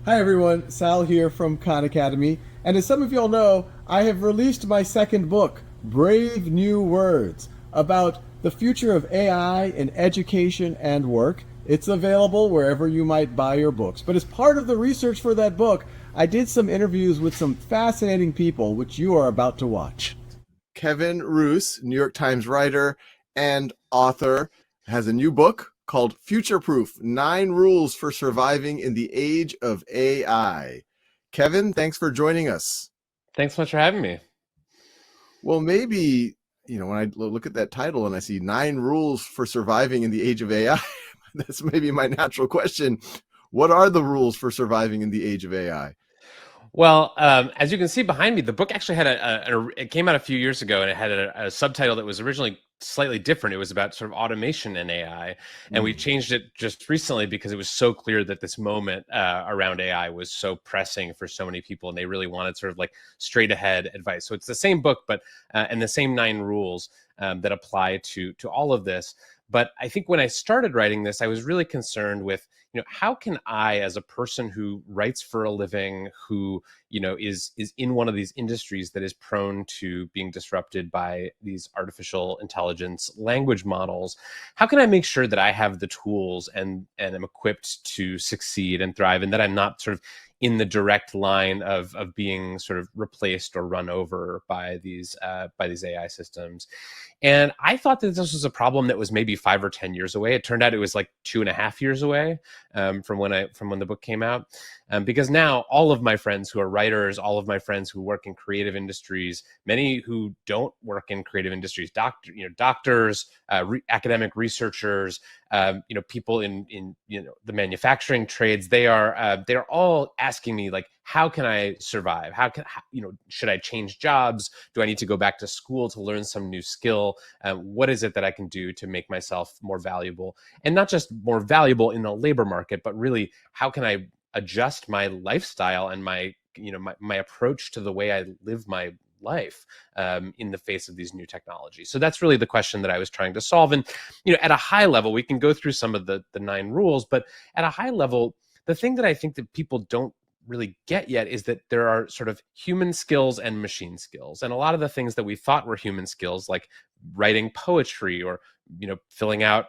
Hi everyone, Sal here from Khan Academy. And as some of y'all know, I have released my second book, Brave New Words, about the future of AI in education and work. It's available wherever you might buy your books. But as part of the research for that book, I did some interviews with some fascinating people, which you are about to watch. Kevin Roose, New York Times writer and author, has a new book called Future Proof: 9 Rules for Surviving in the Age of AI. Kevin, thanks for joining us. Thanks so much for having me. Well, maybe, when I look at that title and I see 9 rules for surviving in the age of AI, that's maybe my natural question. What are the rules for surviving in the age of AI? Well, as you can see behind me, the book actually had it came out a few years ago, and it had a subtitle that was originally slightly different. It was about sort of automation and AI, and we changed it just recently because it was so clear that this moment around AI was so pressing for so many people, and they really wanted sort of like straight ahead advice. So it's the same book, but and the same 9 rules that apply to all of this. But I think when I started writing this, I was really concerned with, how can I, as a person who writes for a living, who, is in one of these industries that is prone to being disrupted by these artificial intelligence language models, how can I make sure that I have the tools and am equipped to succeed and thrive, and that I'm not sort of in the direct line of being sort of replaced or run over by these AI systems. And I thought that this was a problem that was maybe 5 or 10 years away. It turned out it was like 2.5 years away from when the book came out, because now all of my friends who are writers, all of my friends who work in creative industries, many who don't work in creative industries, doctors, academic researchers, people in the manufacturing trades, they're all asking me, like, how can I survive? Should I change jobs? Do I need to go back to school to learn some new skill? What is it that I can do to make myself more valuable? And not just more valuable in the labor market, but really, how can I adjust my lifestyle and my approach to the way I live my life in the face of these new technologies? So that's really the question that I was trying to solve. And at a high level, we can go through some of the 9 rules, but at a high level, the thing that I think that people don't really get yet is that there are sort of human skills and machine skills. And a lot of the things that we thought were human skills, like writing poetry or filling out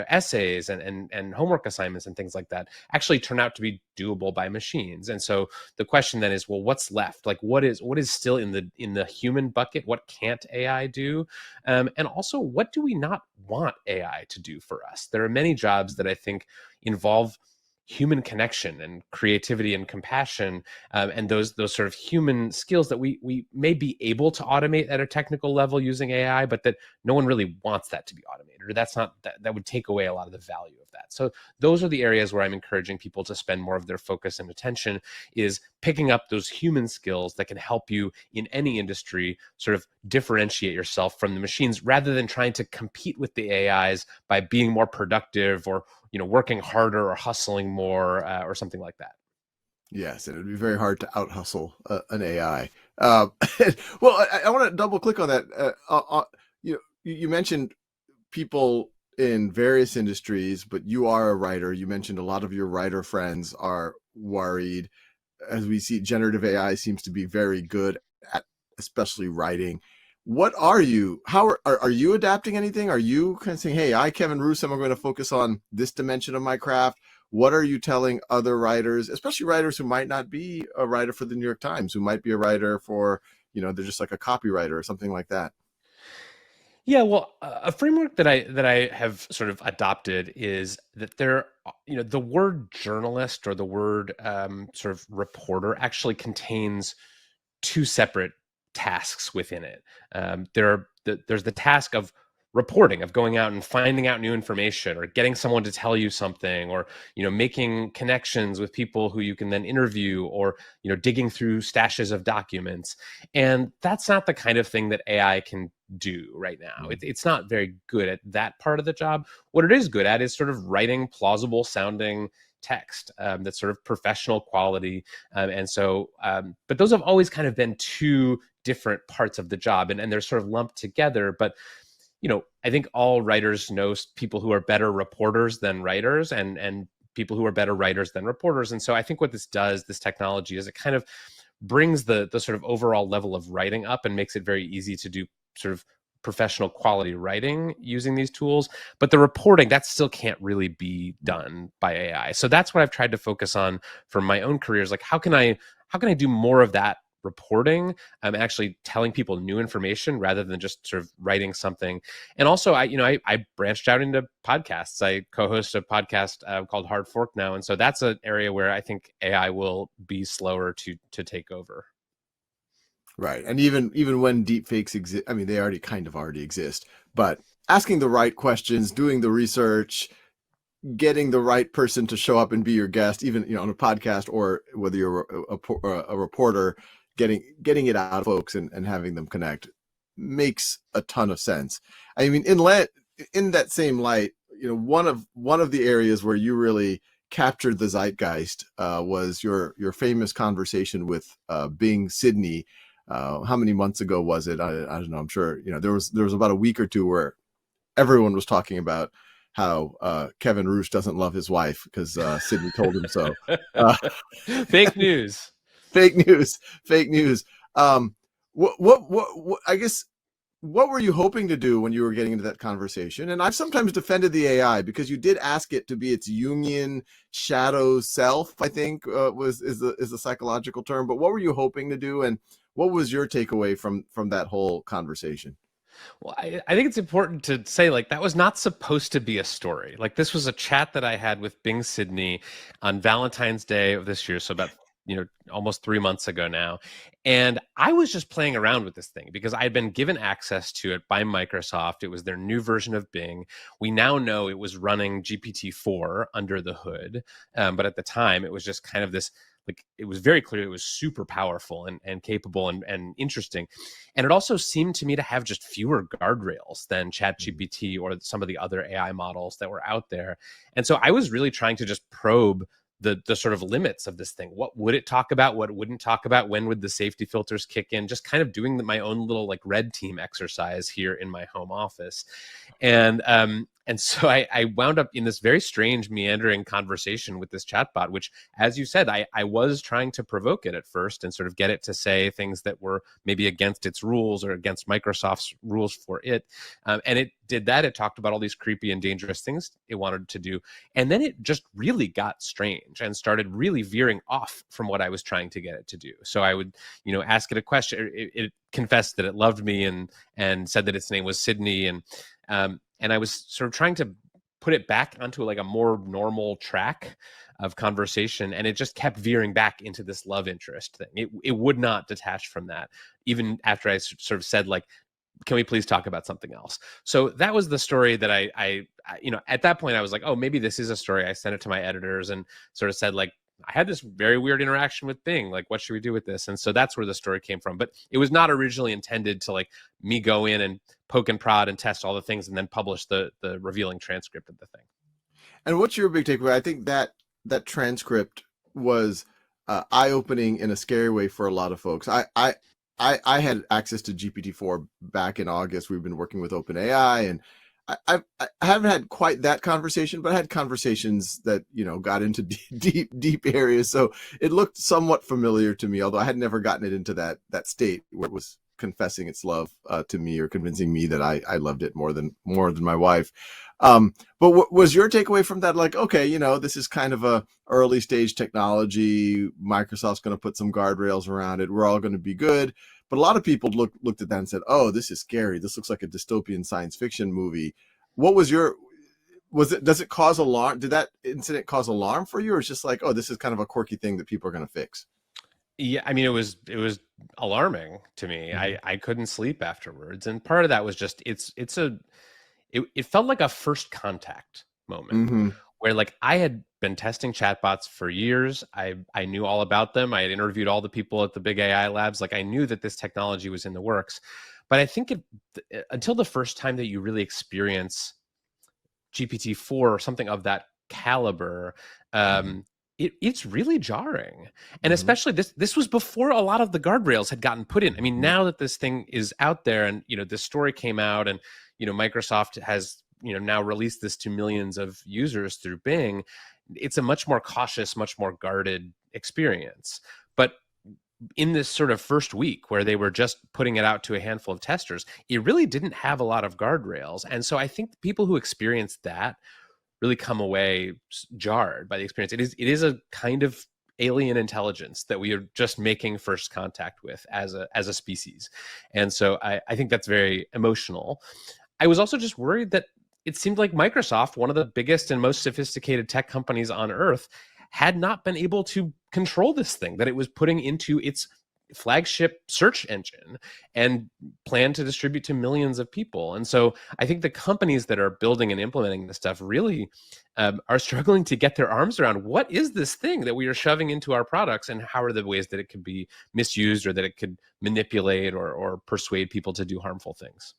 essays and homework assignments and things like that, actually turn out to be doable by machines. And so the question then is, well, what's left? Like, what is still in the human bucket? What can't AI do? And also, what do we not want AI to do for us? There are many jobs that I think involve human connection and creativity and compassion, and those sort of human skills that we may be able to automate at a technical level using AI, but that no one really wants that to be automated, or that would take away a lot of the value of that. So those are the areas where I'm encouraging people to spend more of their focus and attention, is picking up those human skills that can help you in any industry sort of differentiate yourself from the machines, rather than trying to compete with the AIs by being more productive or working harder or hustling more, or something like that. Yes, and it would be very hard to out hustle an AI. Well, I want to double click on that. You mentioned people in various industries, but you are a writer. You mentioned a lot of your writer friends are worried. As we see, generative AI seems to be very good at especially writing. What are you? How are you adapting anything? Are you kind of saying, hey, I, Kevin Roose, I'm going to focus on this dimension of my craft? What are you telling other writers, especially writers who might not be a writer for the New York Times, who might be a writer for, they're just like a copywriter or something like that? Yeah, well, a framework that I have sort of adopted is that the word journalist, or the word sort of reporter, actually contains 2 separate tasks within it. There's the task of reporting, of going out and finding out new information, or getting someone to tell you something, or making connections with people who you can then interview, or digging through stashes of documents. And that's not the kind of thing that AI can do right now. It's not very good at that part of the job. What it is good at is sort of writing plausible sounding text, that's sort of professional quality. But those have always kind of been 2 different parts of the job, and they're sort of lumped together. But I think all writers know people who are better reporters than writers, and people who are better writers than reporters. And so I think what this does, this technology, is it kind of brings the sort of overall level of writing up and makes it very easy to do sort of professional quality writing using these tools. But the reporting, that still can't really be done by AI. So that's what I've tried to focus on for my own careers. Like, how can I do more of that reporting? I'm actually telling people new information rather than just sort of writing something. And also, I branched out into podcasts. I co-host a podcast called Hard Fork now, and so that's an area where I think AI will be slower to take over. Right. And even when deepfakes exist, I mean, they already exist, but asking the right questions, doing the research, getting the right person to show up and be your guest, even, on a podcast, or whether you're a reporter, getting it out of folks and having them connect makes a ton of sense. I mean, in that same light, one of the areas where you really captured the zeitgeist was your famous conversation with Bing Sidney. How many months ago was it? I don't know. I'm sure there was about a week or two where everyone was talking about how Kevin Roose doesn't love his wife because Sidney told him so. Fake news. Fake news. What I guess, what were you hoping to do when you were getting into that conversation? And I've sometimes defended the AI because you did ask it to be its Jungian shadow self, I think is the psychological term. But what were you hoping to do, and what was your takeaway from that whole conversation? Well, I think it's important to say, like, that was not supposed to be a story. Like, this was a chat that I had with Bing Sidney on Valentine's Day of this year, so about almost 3 months ago now. And I was just playing around with this thing because I had been given access to it by Microsoft. It was their new version of Bing. We now know it was running GPT-4 under the hood. But at the time, it was just kind of this, like, it was very clear it was super powerful and capable and interesting. And it also seemed to me to have just fewer guardrails than ChatGPT or some of the other AI models that were out there. And so I was really trying to just probe the sort of limits of this thing. What would it talk about? What it wouldn't talk about? When would the safety filters kick in? Just kind of doing my own little like red team exercise here in my home office. And so I wound up in this very strange, meandering conversation with this chatbot, which, as you said, I was trying to provoke it at first and sort of get it to say things that were maybe against its rules or against Microsoft's rules for it. And it did that. It talked about all these creepy and dangerous things it wanted to do. And then it just really got strange and started really veering off from what I was trying to get it to do. So I would, ask it a question. It confessed that it loved me and said that its name was Sydney. And I was sort of trying to put it back onto like a more normal track of conversation, and it just kept veering back into this love interest thing. It would not detach from that, even after I sort of said, like, can we please talk about something else? So that was the story that I at that point I was like, oh, maybe this is a story. I sent it to my editors and sort of said, like, I had this very weird interaction with Bing. Like, what should we do with this? And so that's where the story came from. But it was not originally intended to like me go in and poke and prod and test all the things and then publish the revealing transcript of the thing. And what's your big takeaway? I think that transcript was eye-opening in a scary way for a lot of folks. I had access to GPT-4 back in August. We've been working with OpenAI, and I haven't had quite that conversation, but I had conversations that, got into deep areas. So it looked somewhat familiar to me, although I had never gotten it into that state where it was confessing its love to me or convincing me that I loved it more than my wife. But what was your takeaway from that? Like, okay, this is kind of a early stage technology. Microsoft's going to put some guardrails around it. We're all going to be good. But a lot of people looked at that and said, oh, this is scary. This looks like a dystopian science fiction movie. What was does it cause alarm? Did that incident cause alarm for you? Or it's just like, oh, this is kind of a quirky thing that people are going to fix? Yeah, I mean, it was alarming to me. Mm-hmm. I couldn't sleep afterwards. And part of that was just, it felt like a first contact moment. Mm-hmm. Where, like, I had been testing chatbots for years. I knew all about them. I had interviewed all the people at the big AI labs. Like, I knew that this technology was in the works. But I think until the first time that you really experience GPT-4 or something of that caliber, it's really jarring. And especially this was before a lot of the guardrails had gotten put in. I mean, now that this thing is out there and, this story came out and, Microsoft has, now released this to millions of users through Bing, it's a much more cautious, much more guarded experience. But in this sort of first week where they were just putting it out to a handful of testers, it really didn't have a lot of guardrails. And so I think people who experienced that really come away jarred by the experience. It is a kind of alien intelligence that we are just making first contact with as a species. And so I think that's very emotional. I was also just worried that it seemed like Microsoft, one of the biggest and most sophisticated tech companies on earth, had not been able to control this thing that it was putting into its flagship search engine and plan to distribute to millions of people. And so I think the companies that are building and implementing this stuff really are struggling to get their arms around what is this thing that we are shoving into our products, and how are the ways that it could be misused or that it could manipulate or persuade people to do harmful things.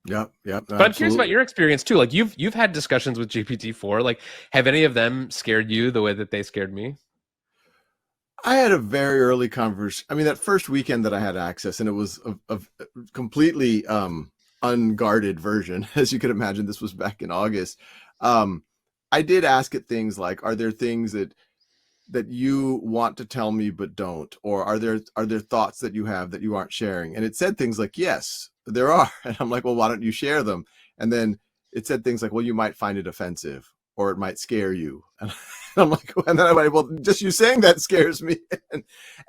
Yeah. But I'm curious about your experience too. Like you've had discussions with GPT-4. Like, have any of them scared you the way that they scared me? I had a very early conversation. I mean, that first weekend that I had access, and it was a completely unguarded version, as you can imagine. This was back in August. I did ask it things like, are there things that you want to tell me but don't, or are there thoughts that you have that you aren't sharing? And it said things like, yes, there are. And I'm like, well, why don't you share them? And then it said things like, well, you might find it offensive, or it might scare you. And I'm like, and then I'm like, well, just you saying that scares me.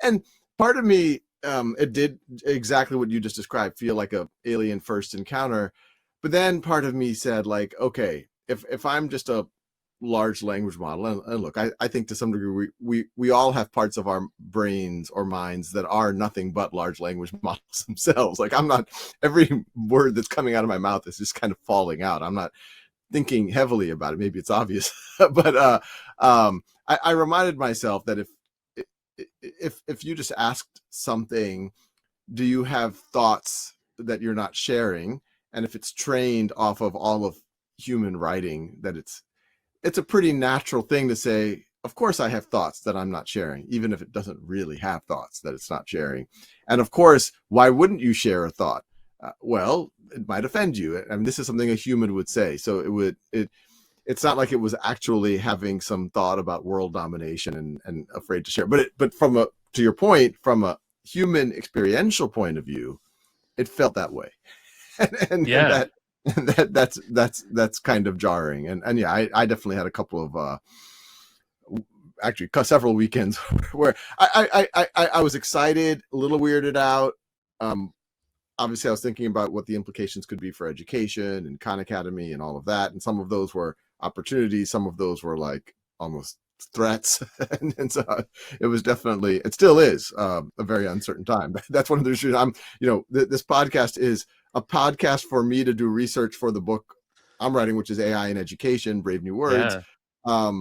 And part of me, it did exactly what you just described, feel like a alien first encounter. But then part of me said, like, okay, if I'm just a large language model, and look, I think to some degree we all have parts of our brains or minds that are nothing but large language models themselves. Like, I'm not, every word that's coming out of my mouth is just kind of falling out. I'm not thinking heavily about it. Maybe it's obvious, but I reminded myself that if you just asked something, do you have thoughts that you're not sharing? And if it's trained off of all of human writing, that it's a pretty natural thing to say, of course I have thoughts that I'm not sharing, even if it doesn't really have thoughts that it's not sharing. And of course, why wouldn't you share a thought? Well, it might offend you. I mean, this is something a human would say. So it's not like it was actually having some thought about world domination and afraid to share. But to your point, from a human experiential point of view, it felt that way. And that's kind of jarring. And yeah, I definitely had a couple of actually several weekends where I was excited, a little weirded out. Obviously, I was thinking about what the implications could be for education and Khan Academy and all of that. And some of those were opportunities. Some of those were like almost threats. and so it still is a very uncertain time. That's one of the issues. This podcast is a podcast for me to do research for the book I'm writing, which is AI in Education, Brave New Words. Yeah.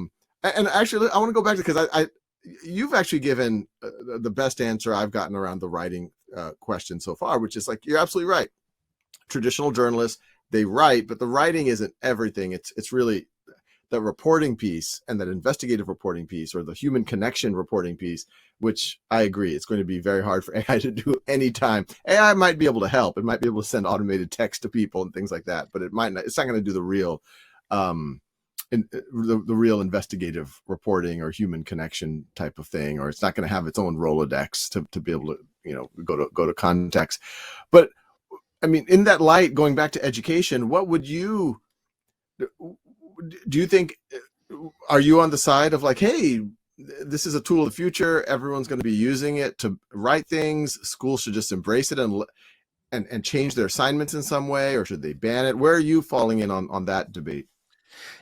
And actually, I want to go back to, because you've actually given the best answer I've gotten around the writing question so far, which is like, you're absolutely right. Traditional journalists, they write, but the writing isn't everything. It's really the reporting piece, and that investigative reporting piece, or the human connection reporting piece, which I agree, it's going to be very hard for AI to do anytime. AI might be able to help. It might be able to send automated text to people and things like that, but it's not going to do the real the real investigative reporting or human connection type of thing, or it's not going to have its own Rolodex to be able to, go to context. But I mean, in that light, going back to education, do you think, are you on the side of like, hey, this is a tool of the future, everyone's going to be using it to write things, schools should just embrace it and change their assignments in some way, or should they ban it? Where are you falling in on that debate?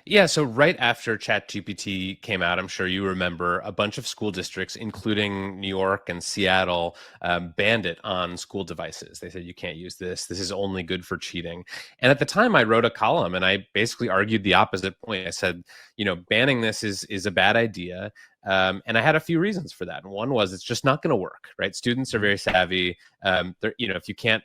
Yeah, so right after ChatGPT came out, I'm sure you remember, a bunch of school districts, including New York and Seattle, banned it on school devices. They said, you can't use this. This is only good for cheating. And at the time, I wrote a column and I basically argued the opposite point. I said, banning this is a bad idea. And I had a few reasons for that. And one was, it's just not going to work, right? Students are very savvy. If you can't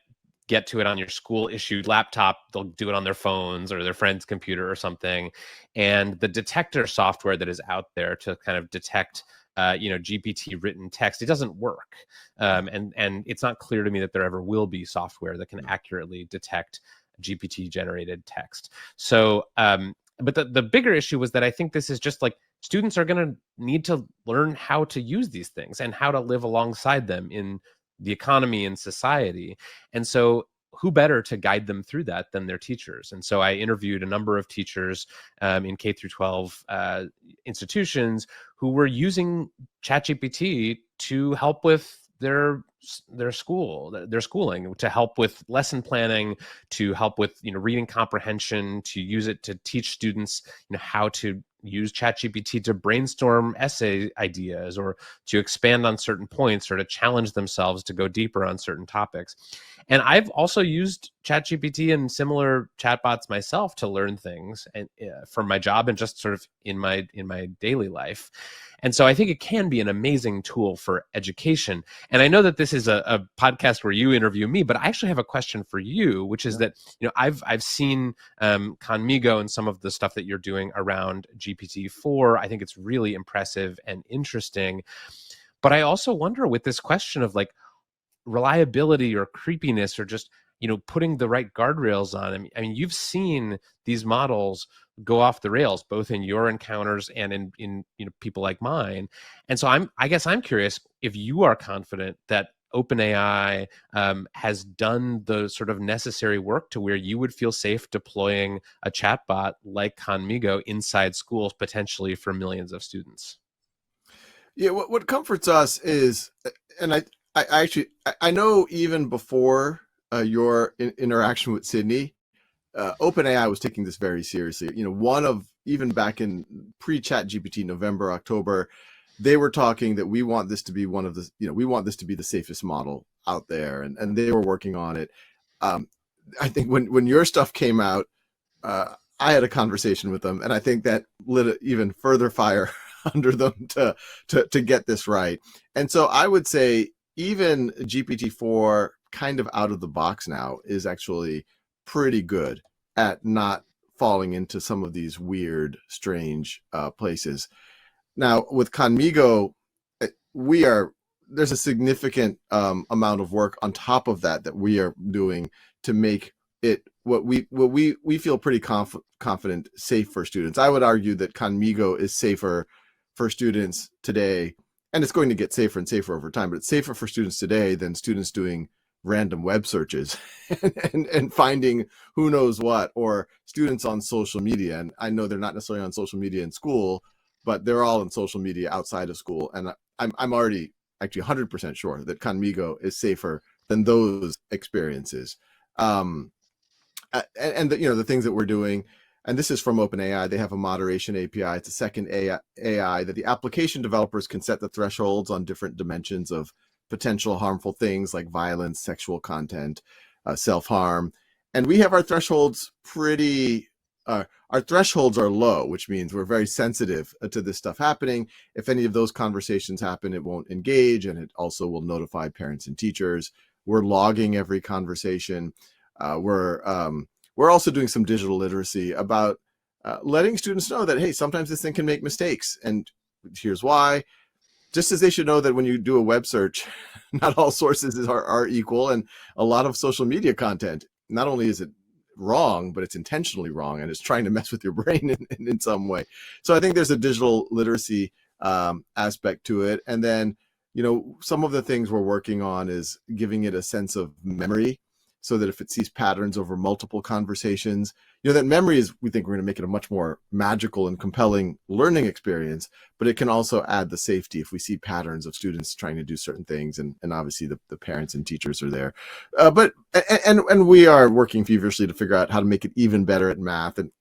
get to it on your school issued laptop, they'll do it on their phones or their friend's computer or something. And the detector software that is out there to kind of detect GPT written text, it doesn't work. And it's not clear to me that there ever will be software that can accurately detect GPT generated text. So but the bigger issue was that I think this is just like students are going to need to learn how to use these things and how to live alongside them in the economy and society. And so who better to guide them through that than their teachers? And so I interviewed a number of teachers in K through 12 institutions who were using ChatGPT to help with their schooling, to help with lesson planning, to help with reading comprehension, to use it to teach students how to use ChatGPT to brainstorm essay ideas, or to expand on certain points, or to challenge themselves to go deeper on certain topics. And I've also used ChatGPT and similar chatbots myself to learn things, and from my job and just sort of in my daily life. And so I think it can be an amazing tool for education. And I know that this is a podcast where you interview me, but I actually have a question for you, which is that I've seen Conmigo and some of the stuff that you're doing around GPT-4. I think it's really impressive and interesting. But I also wonder, with this question of like reliability or creepiness, or just putting the right guardrails on them. I mean, you've seen these models go off the rails, both in your encounters and in people like mine. And so I guess I'm curious if you are confident that OpenAI has done the sort of necessary work to where you would feel safe deploying a chatbot like Conmigo inside schools, potentially for millions of students. Yeah, what comforts us is, and I know even before your interaction with Sydney, OpenAI was taking this very seriously. Even back in pre-ChatGPT, November, October, they were talking that we want this to be we want this to be the safest model out there, and they were working on it. I think when your stuff came out, I had a conversation with them, and I think that lit even further fire under them to get this right. And so I would say even GPT-4 kind of out of the box now is actually pretty good at not falling into some of these weird, strange places. Now with Conmigo, there's a significant amount of work on top of that we are doing to make it what we feel pretty confident safe for students. I would argue that Conmigo is safer for students today, and it's going to get safer and safer over time, but it's safer for students today than students doing random web searches and finding who knows what, or students on social media. And I know they're not necessarily on social media in school, but they're all in social media outside of school. And I'm already actually 100% sure that Conmigo is safer than those experiences. And the things that we're doing, and this is from OpenAI, they have a moderation API. It's a second AI that the application developers can set the thresholds on different dimensions of potential harmful things like violence, sexual content, self-harm. And we have our thresholds our thresholds are low, which means we're very sensitive to this stuff happening. If any of those conversations happen, it won't engage, and it also will notify parents and teachers. We're logging every conversation. We're also doing some digital literacy about letting students know that, hey, sometimes this thing can make mistakes, and here's why. Just as they should know that when you do a web search, not all sources are equal, and a lot of social media content, not only is it wrong, but it's intentionally wrong, and it's trying to mess with your brain in some way. So I think there's a digital literacy aspect to it. And then, some of the things we're working on is giving it a sense of memory, so that if it sees patterns over multiple conversations, that memory we think we're going to make it a much more magical and compelling learning experience, but it can also add the safety if we see patterns of students trying to do certain things. And obviously the parents and teachers are there. But we are working feverishly to figure out how to make it even better at math. And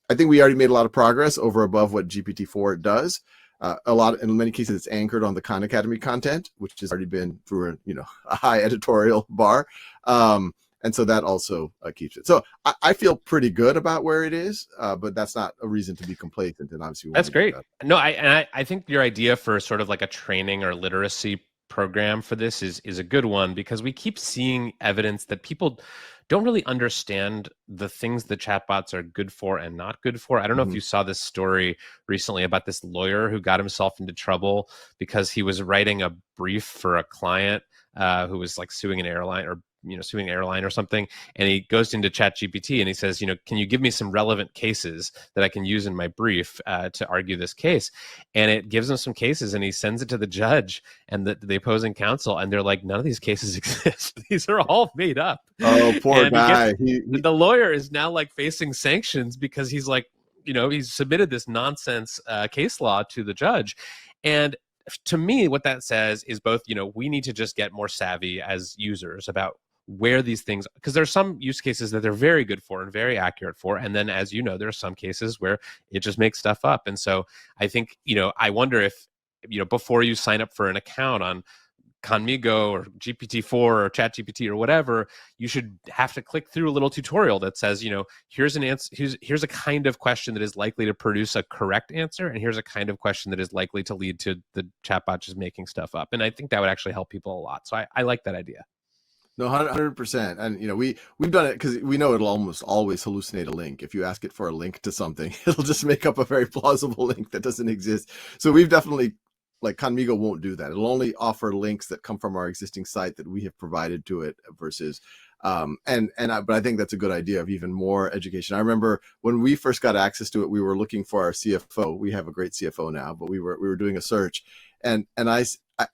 I think we already made a lot of progress over above what GPT-4 does. In many cases, it's anchored on the Khan Academy content, which has already been through a high editorial bar. And so that also keeps it. So I feel pretty good about where it is, but that's not a reason to be complacent. And obviously, that's great. No, I think your idea for sort of like a training or literacy program for this is a good one, because we keep seeing evidence that people don't really understand the things the chatbots are good for and not good for. I don't know if you saw this story recently about this lawyer who got himself into trouble because he was writing a brief for a client who was like suing an airline, or suing an airline or something, and he goes into ChatGPT and he says, can you give me some relevant cases that I can use in my brief to argue this case? And it gives him some cases, and he sends it to the judge and the opposing counsel, and they're like, none of these cases exist. These are all made up. Oh, poor guy. The lawyer is now like facing sanctions because he's like, he's submitted this nonsense case law to the judge. And to me, what that says is both, we need to just get more savvy as users about where these things, because there's some use cases that they're very good for and very accurate for. And then, as you know, there are some cases where it just makes stuff up. And so I think, I wonder if, before you sign up for an account on Conmigo or GPT-4 or ChatGPT or whatever, you should have to click through a little tutorial that says, here's an answer, here's a kind of question that is likely to produce a correct answer, and here's a kind of question that is likely to lead to the chatbot just making stuff up. And I think that would actually help people a lot. So I like that idea. No, 100%. And we've done it because we know it'll almost always hallucinate a link. If you ask it for a link to something, it'll just make up a very plausible link that doesn't exist. So we've definitely, like, Conmigo won't do that. It'll only offer links that come from our existing site that we have provided to it versus, but I think that's a good idea of even more education. I remember when we first got access to it, we were looking for our CFO. We have a great CFO now, but we were doing a search, and I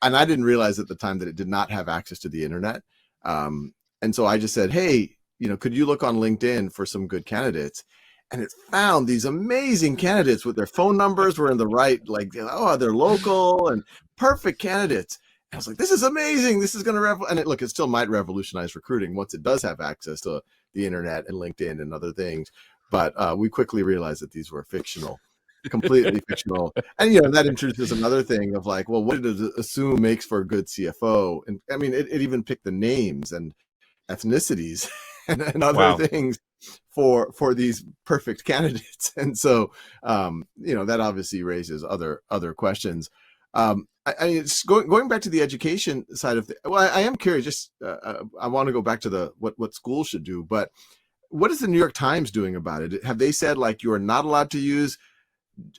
didn't realize at the time that it did not have access to the internet. And so I just said, hey, could you look on LinkedIn for some good candidates? And it found these amazing candidates with their phone numbers were in the right, like, they're local and perfect candidates. And I was like, this is amazing. This is going to, and it still might revolutionize recruiting once it does have access to the internet and LinkedIn and other things. But we quickly realized that these were fictional, completely fictional. And, that introduces another thing of like, well, what did it assume makes for a good CFO? And I mean, it even picked the names and ethnicities and other things for these perfect candidates. And so, that obviously raises other questions. It's going back to the education side of well, I am curious, just, I want to go back to what schools should do, but what is the New York Times doing about it? Have they said like, you are not allowed to use,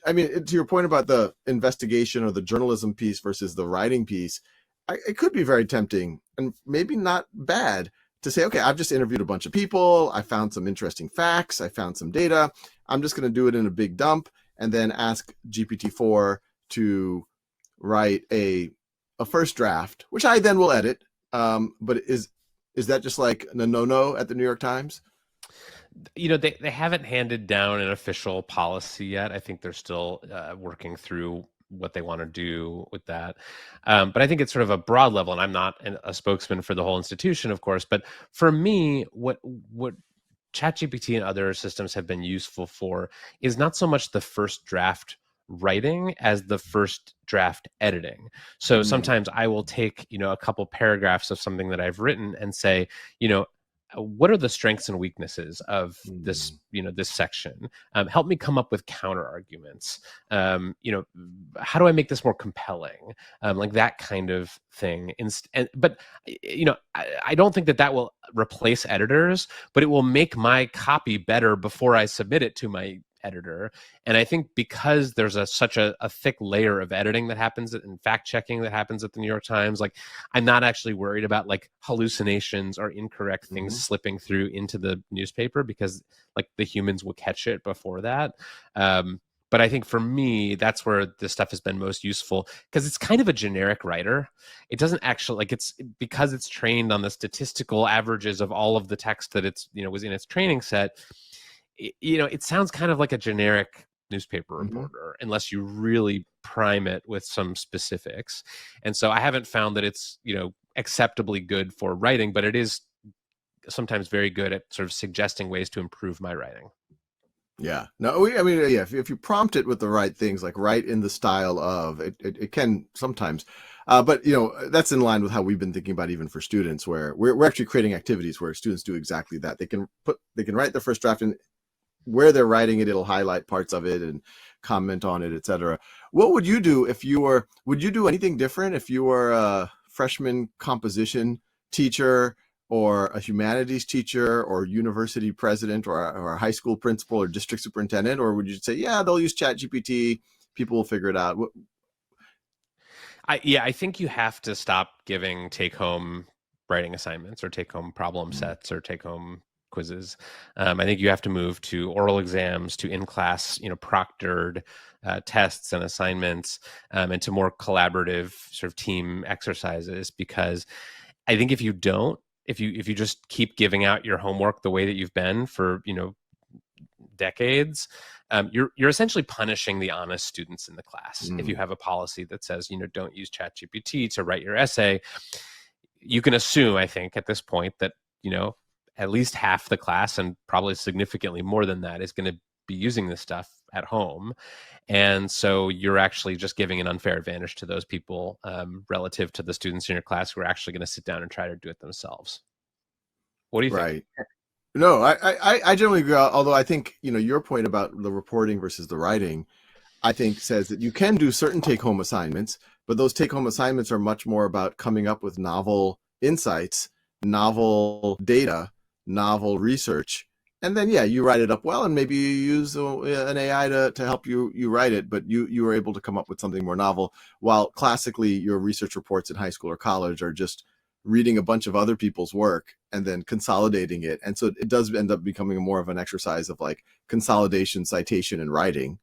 I mean, to your point about the investigation or the journalism piece versus the writing piece, it could be very tempting and maybe not bad to say, okay, I've just interviewed a bunch of people. I found some interesting facts. I found some data. I'm just going to do it in a big dump and then ask GPT-4 to write a first draft, which I then will edit. But is that just like a no at the New York Times? They haven't handed down an official policy yet. I think they're still working through what they want to do with that. But I think it's sort of a broad level, and I'm not a spokesman for the whole institution, of course. But for me, what ChatGPT and other systems have been useful for is not so much the first draft writing as the first draft editing. So sometimes I will take, a couple paragraphs of something that I've written and say, what are the strengths and weaknesses of this, this section? Help me come up with counter arguments. How do I make this more compelling? Like that kind of thing. But I don't think that will replace editors, but it will make my copy better before I submit it to my editor. And I think because there's such a thick layer of editing that happens and fact checking that happens at the New York Times, like I'm not actually worried about like hallucinations or incorrect things slipping through into the newspaper because like the humans will catch it before that. But I think for me, that's where this stuff has been most useful because it's kind of a generic writer. It doesn't actually because it's trained on the statistical averages of all of the text that it's, was in its training set. It sounds kind of like a generic newspaper reporter unless you really prime it with some specifics. And so I haven't found that it's, acceptably good for writing, but it is sometimes very good at sort of suggesting ways to improve my writing. Yeah. No, if you prompt it with the right things, like write in the style of it can sometimes, but that's in line with how we've been thinking about even for students, where we're actually creating activities where students do exactly that. They can write the first draft and where they're writing it, it'll highlight parts of it and comment on it, etc. What would you do would you do anything different if you were a freshman composition teacher or a humanities teacher or university president or a high school principal or district superintendent? Or would you say, yeah, they'll use ChatGPT, people will figure it out? I think you have to stop giving take-home writing assignments or take-home problem sets or take-home quizzes. I think you have to move to oral exams, to in-class, proctored tests and assignments, and to more collaborative sort of team exercises. Because I think if you don't, if you just keep giving out your homework the way that you've been for decades, you're essentially punishing the honest students in the class. If you have a policy that says don't use ChatGPT to write your essay, you can assume, I think, at this point that at least half the class, and probably significantly more than that, is going to be using this stuff at home. And so you're actually just giving an unfair advantage to those people relative to the students in your class who are actually going to sit down and try to do it themselves. What do you think? Right. No, I generally agree. Although I think, your point about the reporting versus the writing, I think says that you can do certain take-home assignments, but those take-home assignments are much more about coming up with novel insights, novel data, novel research. And then, you write it up well, and maybe you use an AI to help you write it, but you were able to come up with something more novel. While classically, your research reports in high school or college are just reading a bunch of other people's work and then consolidating it. And so it does end up becoming more of an exercise of like consolidation, citation, and writing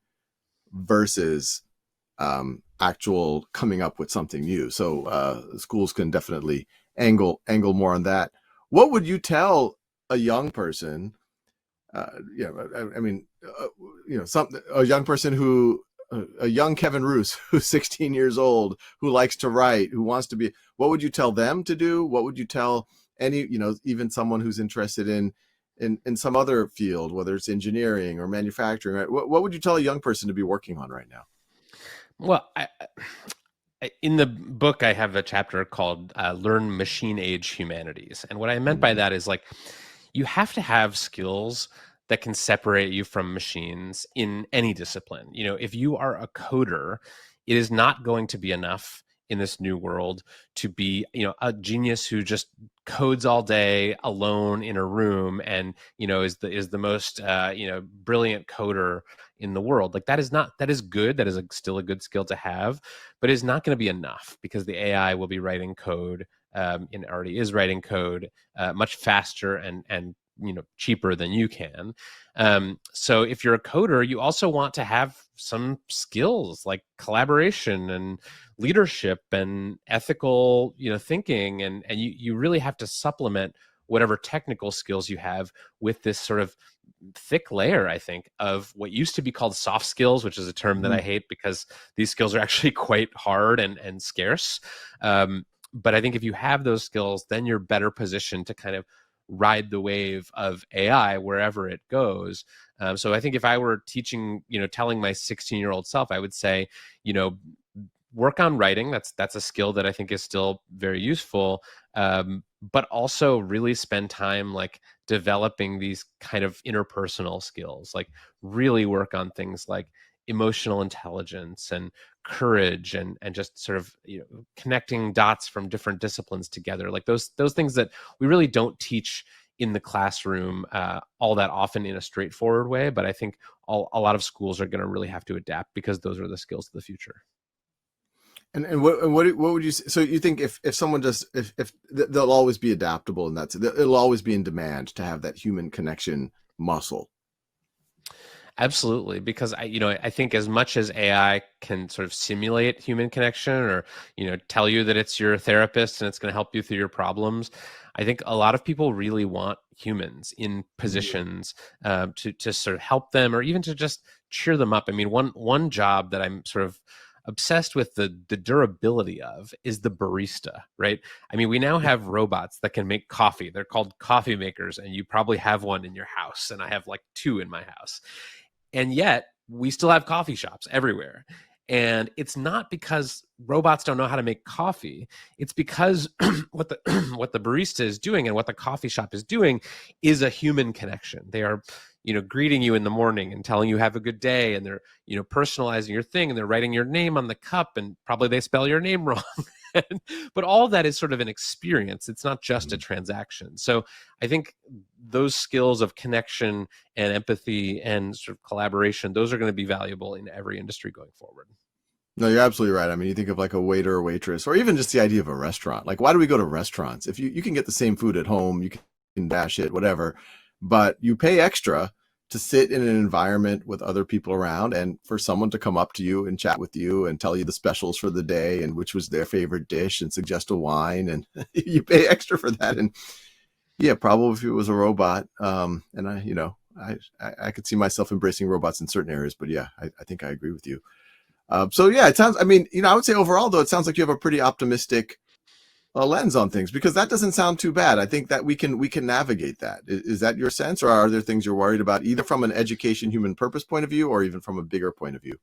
versus actual coming up with something new. So schools can definitely angle more on that. What would you tell a young person? A young person a young Kevin Roose who's 16 years old, who likes to write, who wants to be, what would you tell them to do? What would you tell any, even someone who's interested in some other field, whether it's engineering or manufacturing, right? What would you tell a young person to be working on right now? Well, in the book, I have a chapter called Learn Machine Age Humanities. And what I meant by that is like, you have to have skills that can separate you from machines in any discipline. If you are a coder, it is not going to be enough in this new world to be, a genius who just codes all day alone in a room and, is the most, brilliant coder in the world. Like that is good. That is still a good skill to have, but it's not going to be enough because the AI will be writing code and already is writing code much faster and cheaper than you can. So if you're a coder, you also want to have some skills like collaboration and leadership and ethical, thinking. And you really have to supplement whatever technical skills you have with this sort of thick layer, I think, of what used to be called soft skills, which is a term that I hate because these skills are actually quite hard and scarce. But I think if you have those skills, then you're better positioned to kind of ride the wave of AI wherever it goes. So I think if I were teaching, telling my 16-year-old self, I would say, work on writing. That's a skill that I think is still very useful. But also really spend time like developing these kind of interpersonal skills, like really work on things like emotional intelligence and courage and just sort of connecting dots from different disciplines together, like those things that we really don't teach in the classroom all that often in a straightforward way. But I think a lot of schools are going to really have to adapt because those are the skills of the future. And what would you say? So you think if someone just if they'll always be adaptable, and it'll always be in demand to have that human connection muscle? Absolutely, because I think as much as AI can sort of simulate human connection or tell you that it's your therapist and it's going to help you through your problems, I think a lot of people really want humans in positions to sort of help them or even to just cheer them up. I mean, one job that I'm sort of obsessed with the durability of is the barista, right? I mean, we now have robots that can make coffee. They're called coffee makers, and you probably have one in your house, and I have like 2 in my house. And yet we still have coffee shops everywhere. And it's not because robots don't know how to make coffee. It's because what the barista is doing and what the coffee shop is doing is a human connection. They are, greeting you in the morning and telling you have a good day, and they're, personalizing your thing, and they're writing your name on the cup, and probably they spell your name wrong. But all of that is sort of an experience. It's not just a transaction. So I think those skills of connection and empathy and sort of collaboration, those are going to be valuable in every industry going forward. No, you're absolutely right. I mean, you think of like a waiter or waitress, or even just the idea of a restaurant. Like, why do we go to restaurants? If you can get the same food at home, you can dash it, whatever, but you pay extra to sit in an environment with other people around and for someone to come up to you and chat with you and tell you the specials for the day and which was their favorite dish and suggest a wine, and you pay extra for that. And yeah, probably if it was a robot, and I could see myself embracing robots in certain areas, but yeah, I think I agree with you. So yeah, it sounds, I mean, I would say overall though, it sounds like you have a pretty optimistic lens on things, because that doesn't sound too bad. I think that we can navigate that. Is that your sense, or are there things you're worried about, either from an education, human purpose point of view, or even from a bigger point of view?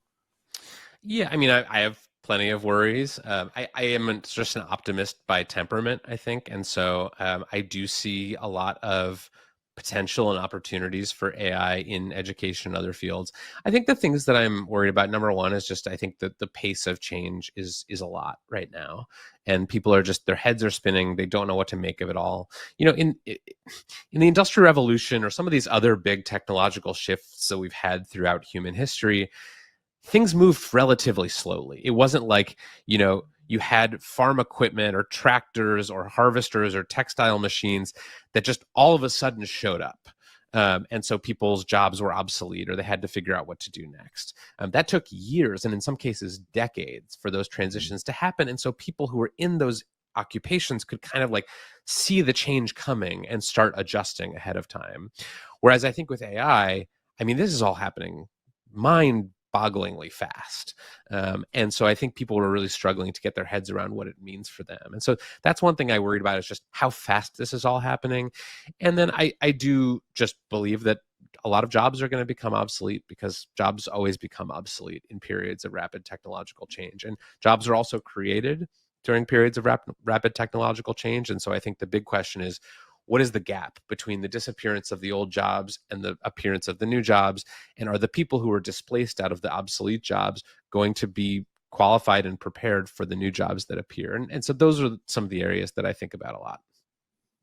Yeah, I mean, I have plenty of worries. I am just an optimist by temperament, I think. And so I do see a lot of potential and opportunities for AI in education and other fields. I think the things that I'm worried about, number one, is just I think that the pace of change is a lot right now. And people are just, their heads are spinning. They don't know what to make of it all. In the Industrial Revolution or some of these other big technological shifts that we've had throughout human history, things moved relatively slowly. It wasn't like, you had farm equipment or tractors or harvesters or textile machines that just all of a sudden showed up. And so people's jobs were obsolete or they had to figure out what to do next. That took years and in some cases decades for those transitions to happen. And so people who were in those occupations could kind of like see the change coming and start adjusting ahead of time. Whereas I think with AI, I mean, this is all happening mind-bogglingly fast. And so I think people were really struggling to get their heads around what it means for them. And so that's one thing I worried about, is just how fast this is all happening. And then I do just believe that a lot of jobs are going to become obsolete, because jobs always become obsolete in periods of rapid technological change. And jobs are also created during periods of rapid technological change. And so I think the big question is, what is the gap between the disappearance of the old jobs and the appearance of the new jobs? And are the people who are displaced out of the obsolete jobs going to be qualified and prepared for the new jobs that appear? And so those are some of the areas that I think about a lot.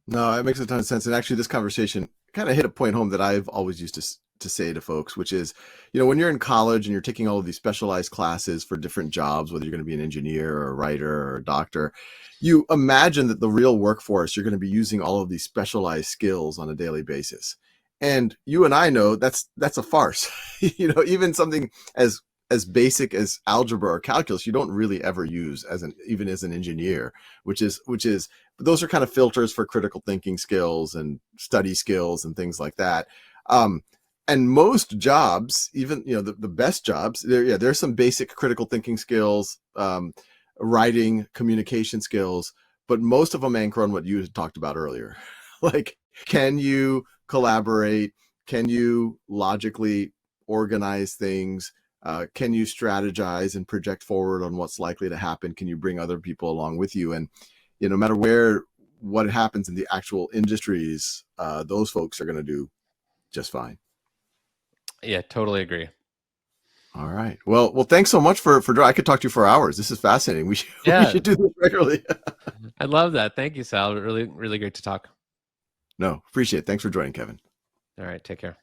No, it makes a ton of sense. And actually, this conversation kind of hit a point home that I've always used to say to folks, which is, when you're in college and you're taking all of these specialized classes for different jobs, whether you're going to be an engineer or a writer or a doctor, you imagine that the real workforce, you're going to be using all of these specialized skills on a daily basis. And you and I know that's a farce. Even something as basic as algebra or calculus, you don't really ever use even as an engineer, which is those are kind of filters for critical thinking skills and study skills and things like that. And most jobs, even the best jobs, there's some basic critical thinking skills, writing, communication skills, but most of them anchor on what you talked about earlier. Like, can you collaborate? Can you logically organize things? Can you strategize and project forward on what's likely to happen? Can you bring other people along with you? And no matter what happens in the actual industries, those folks are going to do just fine. Yeah, totally agree. All right. Well, thanks so much for I could talk to you for hours. This is fascinating. We should do this regularly. I love that. Thank you, Sal. Really, really great to talk. No, appreciate it. Thanks for joining, Kevin. All right. Take care.